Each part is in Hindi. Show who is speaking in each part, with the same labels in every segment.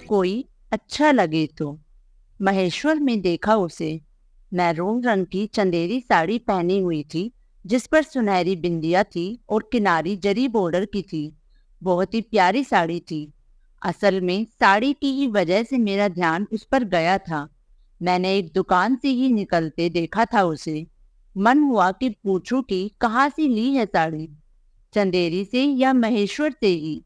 Speaker 1: कोई अच्छा लगे तो। महेश्वर में देखा उसे। मैरून रंग की चंदेरी साड़ी पहनी हुई थी, जिस पर सुनहरी बिंदिया थी और किनारी जरी बॉर्डर की थी। बहुत ही प्यारी साड़ी थी। असल में साड़ी की ही वजह से मेरा ध्यान उस पर गया था। मैंने एक दुकान से ही निकलते देखा था उसे। मन हुआ कि पूछूं कि कहाँ से ली है साड़ी, चंदेरी से या महेश्वर से ही।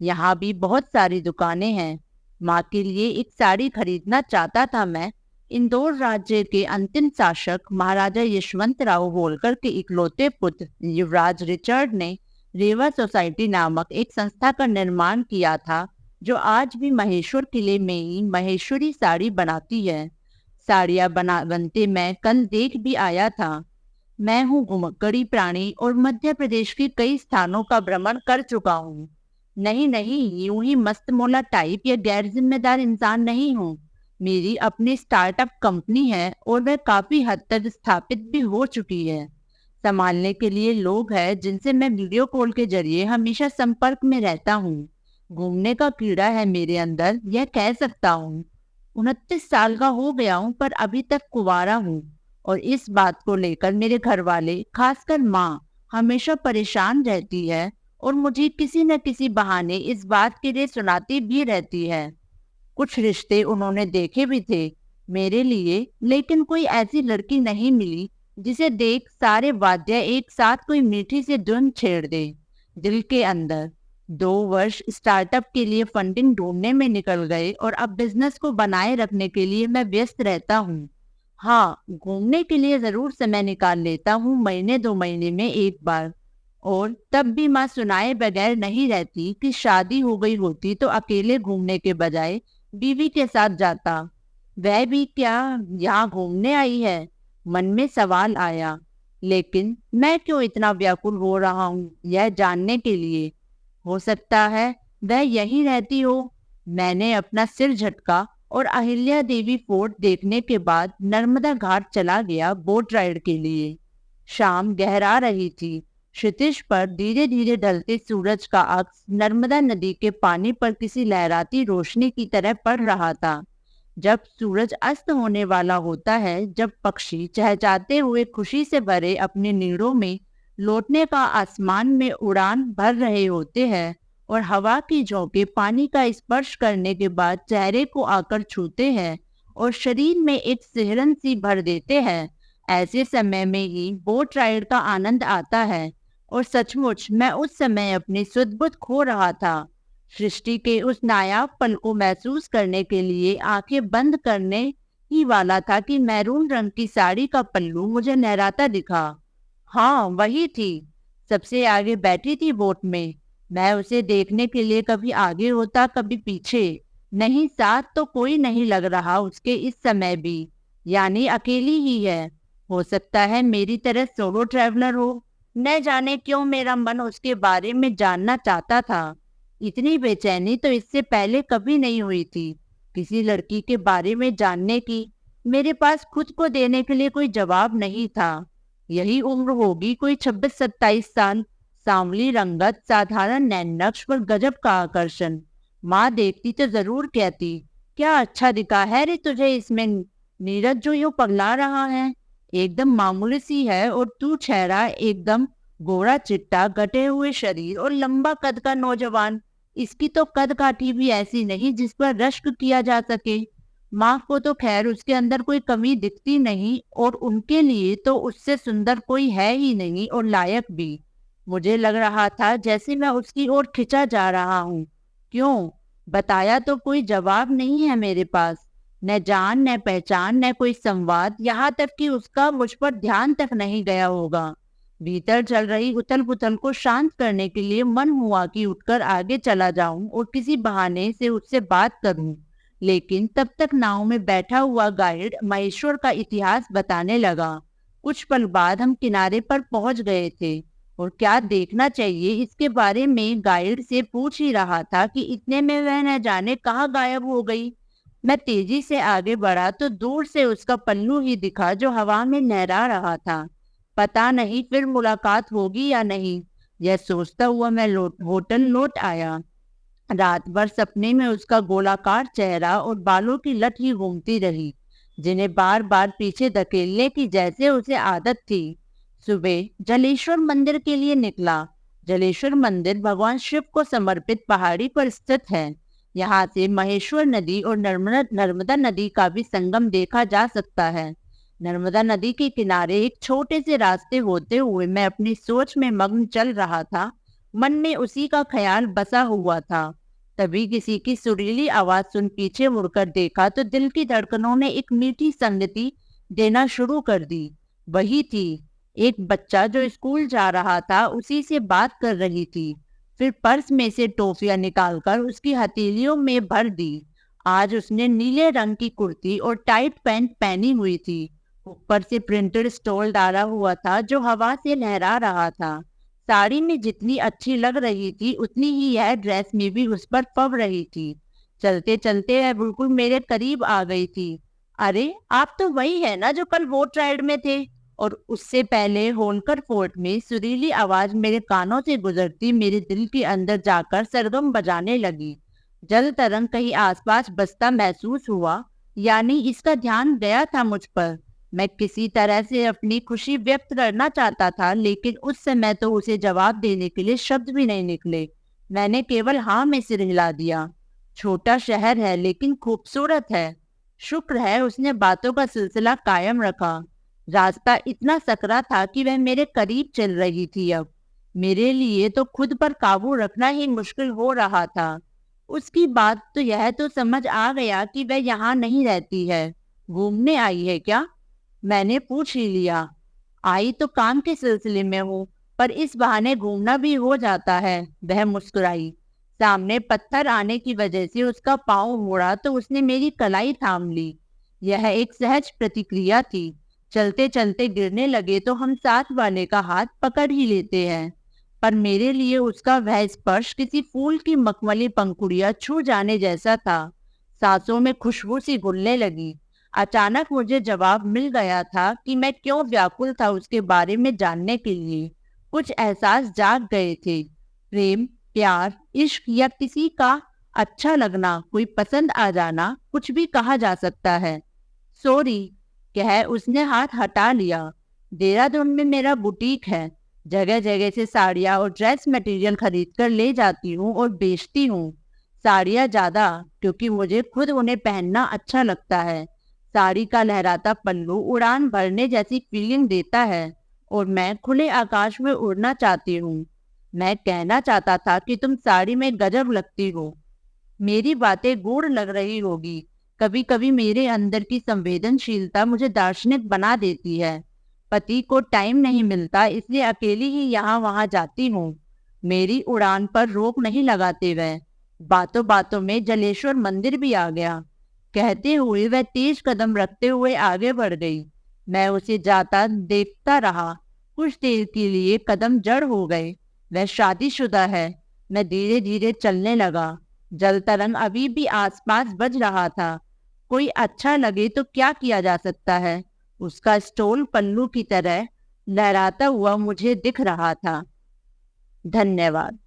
Speaker 1: यहाँ भी बहुत सारी दुकानें हैं। माँ के लिए एक साड़ी खरीदना चाहता था मैं। इंदौर राज्य के अंतिम शासक महाराजा यशवंतराव होलकर के इकलौते पुत्र युवराज रिचर्ड ने रेवा सोसाइटी नामक एक संस्था का निर्माण किया था, जो आज भी महेश्वर किले में ही महेश्वरी साड़ी बनाती है। साड़ियाँ बनते मैं कल देख भी आया था। मैं हूँ घुमक्कड़ी प्राणी और मध्य प्रदेश के कई स्थानों का भ्रमण कर चुका हूँ। नहीं नहीं, यूं ही मस्त मौला टाइप या गैर जिम्मेदार इंसान नहीं हूँ। मेरी अपनी स्टार्टअप कंपनी है और वह काफी हद तक स्थापित भी हो चुकी है। संभालने के लिए लोग हैं जिनसे मैं वीडियो कॉल के जरिए हमेशा संपर्क में रहता हूँ। घूमने का कीड़ा है मेरे अंदर, यह कह सकता हूँ। 29 साल का हो गया हूँ पर अभी तक कुंवारा हूँ। और इस बात को लेकर मेरे घर वाले, खासकर माँ, हमेशा परेशान रहती है और मुझे किसी न किसी बहाने इस बात के लिए सुनाती भी रहती है। कुछ रिश्ते उन्होंने देखे भी थे मेरे लिए, लेकिन कोई ऐसी लड़की नहीं मिली जिसे देख सारे वाद्य एक साथ कोई मीठी सी धुन छेड़ दे दिल के अंदर। 2 वर्ष स्टार्टअप के लिए फंडिंग ढूंढने में निकल गए और अब बिजनेस को बनाए रखने के लिए मैं व्यस्त रहता हूँ। हाँ, घूमने के लिए जरूर समय निकाल लेता हूँ, महीने 2 महीने में एक बार। और तब भी माँ सुनाए बगैर नहीं रहती कि शादी हो गई होती तो अकेले घूमने के बजाय बीवी के साथ जाता। वह भी क्या यहाँ घूमने आई है? मन में सवाल आया। लेकिन मैं क्यों इतना व्याकुल हो रहा हूँ यह जानने के लिए। हो सकता है वह यहीं रहती हो। मैंने अपना सिर झटका और अहिल्या देवी फोर्ट देखने के बाद नर्मदा घाट चला गया बोट राइड के लिए। शाम गहरा रही थी। क्षितिज पर धीरे धीरे ढलते सूरज का अक्स नर्मदा नदी के पानी पर किसी लहराती रोशनी की तरह पड़ रहा था। जब सूरज अस्त होने वाला होता है, जब पक्षी चहचहाते हुए खुशी से भरे अपने नीड़ों में लौटने का आसमान में उड़ान भर रहे होते हैं और हवा की झोंके पानी का स्पर्श करने के बाद चेहरे को आकर छूते हैं और शरीर में एक सिहरन सी भर देते हैं, ऐसे समय में ही बोट राइड का आनंद आता है। और सचमुच मैं उस समय अपनी सुध-बुध खो रहा था। सृष्टि के उस नायाब पल को महसूस करने के लिए आंखें बंद करने ही वाला था कि मैरून रंग की साड़ी का पल्लू मुझे लहराता दिखा। हाँ, वही थी। सबसे आगे बैठी थी बोट में। मैं उसे देखने के लिए कभी आगे होता कभी पीछे। नहीं, साथ तो कोई नहीं लग रहा उसके इस समय भी। यानी अकेली ही है। हो सकता है मेरी तरह सोलो ट्रैवलर हो। न जाने क्यों मेरा मन उसके बारे में जानना चाहता था। इतनी बेचैनी तो इससे पहले कभी नहीं हुई थी किसी लड़की के बारे में जानने की। मेरे पास खुद को देने के लिए कोई जवाब नहीं था। यही उम्र होगी, कोई 26-27 साल। सांवली रंगत, साधारण नैननक्श पर गजब का आकर्षण। माँ देखती तो जरूर कहती, क्या अच्छा दिखा है रे तुझे इसमें, नीरज जो यूं पगला रहा है। एकदम मामूली सी है और तू चेहरा एकदम गोरा चिट्टा, गटे हुए शरीर और लंबा कद का नौजवान। इसकी तो कद काठी भी ऐसी नहीं जिस पर रश्क किया जा सके। माँ को तो खैर उसके अंदर कोई कमी दिखती नहीं और उनके लिए तो उससे सुंदर कोई है ही नहीं और लायक भी। मुझे लग रहा था जैसे मैं उसकी ओर खिंचा जा रहा हूँ। क्यों? बताया तो कोई जवाब नहीं है मेरे पास। न जान न पहचान न कोई संवाद, यहाँ तक कि उसका मुझ पर ध्यान तक नहीं गया होगा। भीतर चल रही उथल पुथल को शांत करने के लिए मन हुआ कि उठकर आगे चला जाऊं और किसी बहाने से उससे बात करूं। लेकिन तब तक नाव में बैठा हुआ गाइड महेश्वर का इतिहास बताने लगा। कुछ पल बाद हम किनारे पर पहुंच गए थे और क्या देखना चाहिए इसके बारे में गाइड से पूछ ही रहा था कि इतने में वह न जाने कहाँ गायब हो गई। मैं तेजी से आगे बढ़ा तो दूर से उसका पल्लू ही दिखा जो हवा में लहरा रहा था। पता नहीं फिर मुलाकात होगी या नहीं, यह सोचता हुआ मैं होटल लौट आया। रात भर सपने में उसका गोलाकार चेहरा और बालों की लट ही घूमती रही, जिन्हें बार बार पीछे धकेलने की जैसे उसे आदत थी। सुबह जलेश्वर मंदिर के लिए निकला। जलेश्वर मंदिर भगवान शिव को समर्पित पहाड़ी पर स्थित है। यहाँ से महेश्वर नदी और नर्मदा नदी का भी संगम देखा जा सकता है। नर्मदा नदी के किनारे एक छोटे से रास्ते होते हुए मैं अपनी सोच में मग्न चल रहा था। मन में उसी का ख्याल बसा हुआ था। तभी किसी की सुरीली आवाज सुन पीछे मुड़कर देखा तो दिल की धड़कनों ने एक मीठी संगति देना शुरू कर दी। वही थी, एक बच्चा जो स्कूल जा रहा था उसी से बात कर रही थी। फिर पर्स में से टॉफियां निकालकर उसकी हथेलियों में भर दी। आज उसने नीले रंग की कुर्ती और टाइट पैंट पहनी हुई थी। ऊपर से प्रिंटेड स्टोल डाला हुआ था जो हवा से लहरा रहा था। साड़ी में जितनी अच्छी लग रही थी उतनी ही यह ड्रेस में भी उस पर फब रही थी। चलते चलते वह बिल्कुल मेरे करीब आ गई थी। अरे, आप तो वही है ना जो कल बोट राइड में थे। और उससे पहले होलकर फोर्ट में सुरीली आवाज मेरे कानों से गुजरती मेरे दिल के अंदर जाकर सरगम बजाने लगी। जल तरंग कहीं आसपास बसता महसूस हुआ, यानी इसका ध्यान गया था मुझ पर। मैं किसी तरह से अपनी खुशी व्यक्त करना चाहता था, लेकिन उस समय तो उसे जवाब देने के लिए शब्द भी नहीं निकले। मैंने केवल हाँ में सिर हिला दिया। छोटा शहर है लेकिन खूबसूरत है। शुक्र है उसने बातों का सिलसिला कायम रखा। रास्ता इतना सकरा था कि वह मेरे करीब चल रही थी। अब मेरे लिए तो खुद पर काबू रखना ही मुश्किल हो रहा था। उसकी बात तो यह तो समझ आ गया कि वह यहाँ नहीं रहती है। घूमने आई है क्या? मैंने पूछ ही लिया। आई तो काम के सिलसिले में हूँ, पर इस बहाने घूमना भी हो जाता है। वह मुस्कुराई। सामने पत्थर आने की वजह से उसका पाँव मुड़ा तो उसने मेरी कलाई थाम ली। यह एक सहज प्रतिक्रिया थी। चलते चलते गिरने लगे तो हम साथ वाले का हाथ पकड़ ही लेते हैं, पर मेरे लिए उसका वह स्पर्श किसी फूल की मखमली पंखुड़ियां छू जाने जैसा था। सांसों में खुशबू सी घुलने लगी। अचानक मुझे जवाब मिल गया था कि मैं क्यों व्याकुल था उसके बारे में जानने के लिए। कुछ एहसास जाग गए थे। प्रेम, प्यार, इश्क या किसी का अच्छा लगना, कोई पसंद आ जाना, कुछ भी कहा जा सकता है। सॉरी, कह उसने हाथ हटा लिया। देहरादून में मेरा बुटीक है। जगह जगह से साड़ियाँ और ड्रेस मटेरियल खरीद कर ले जाती हूँ और बेचती हूँ। साड़ियाँ ज्यादा, क्योंकि मुझे खुद उन्हें पहनना अच्छा लगता है। साड़ी का लहराता पल्लू उड़ान भरने जैसी फीलिंग देता है और मैं खुले आकाश में उड़ना चाहती हूँ। मैं कहना चाहता था कि तुम साड़ी में गजब लगती हो। मेरी बातें गूढ़ लग रही होगी। कभी कभी मेरे अंदर की संवेदनशीलता मुझे दार्शनिक बना देती है। पति को टाइम नहीं मिलता, इसलिए अकेली ही यहाँ वहां जाती हूँ। मेरी उड़ान पर रोक नहीं लगाते वह। बातों बातों में जलेश्वर मंदिर भी आ गया। कहते हुए वह तेज कदम रखते हुए आगे बढ़ गई। मैं उसे जाता देखता रहा। कुछ देर के लिए कदम जड़ हो गए। वह शादीशुदा है। मैं धीरे धीरे चलने लगा। जल तरंग अभी भी आसपास बज रहा था। कोई अच्छा लगे तो क्या किया जा सकता है। उसका स्टोल पल्लू की तरह लहराता हुआ मुझे दिख रहा था। धन्यवाद।